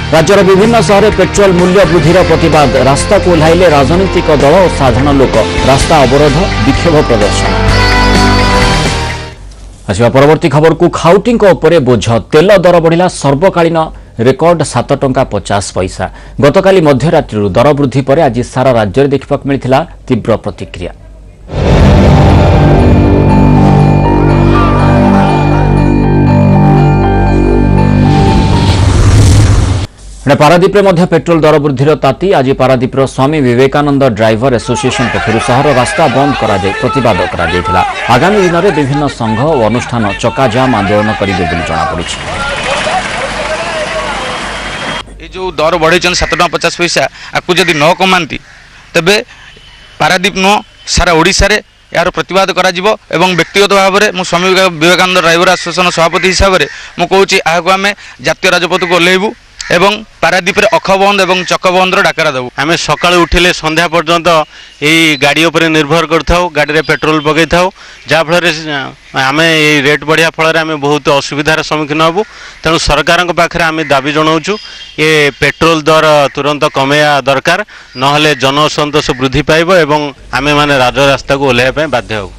राज्यर विभिन्न सहर में पेट्रोल मूल्य वृद्धिर प्रतिवाद रास्ता को ओह्लाइले राजनीतिक दल और साधारण लोक रास्ता अवरोध विक्षोभ प्रदर्शन। आसवा परवर्ती खबर को खाउटी बोझ तेल दर बढ़िला सर्वकालीन रेकर्ड 7 टंका 50 पैसा। गतकाली मध्यरात्रि दर वृद्धि पर आज सारा राज्य में देखा मिलता तीव्र प्रतिक्रिया। पारादीप में पेट्रोल दर वृद्धिर ताती आज पारादीपर स्वामी विवेकानंद ड्राइवर एसोसिएशन पक्षर सहर रास्ता बंद प्रतिवाद करा। आगामी दिन में विभिन्न संघ और अनुष्ठान चक्काजाम आंदोलन करेंगे जमापड़ी। ये जो दर बढ़े 7 टंका 50 पैसा आपको जदि न कमाती तेबे पारादीप नुह सारा ओडिशा रे यार प्रतिवाद करा जिवो एवं व्यक्तिगत भाव में स्वामी विवेकानंद ड्राइवर एसोसिएशन सभापति हिसाब से मुझे आगे आम जातीय राजपथ को ओह्लैबू एवं पारादीप अख बंद और चक बंद डाकरा देवु। आम सका उठिले संध्या पर्यंत यही गाड़ी उपर निर्भर कर गाड़ी रे पेट्रोल पकई था जहाँफल आम ये रेट बढ़िया फल आम बहुत असुविधार सम्मुखीन हबू। तेणु सरकार पाखे आम दाबी जनाऊँ ये पेट्रोल दर तुरंत कमेया दरकार, नहले जनसंतोष वृद्धि पाइब एवं आमे माने राजरास्ता को ओह्लैया बाध्य हबू।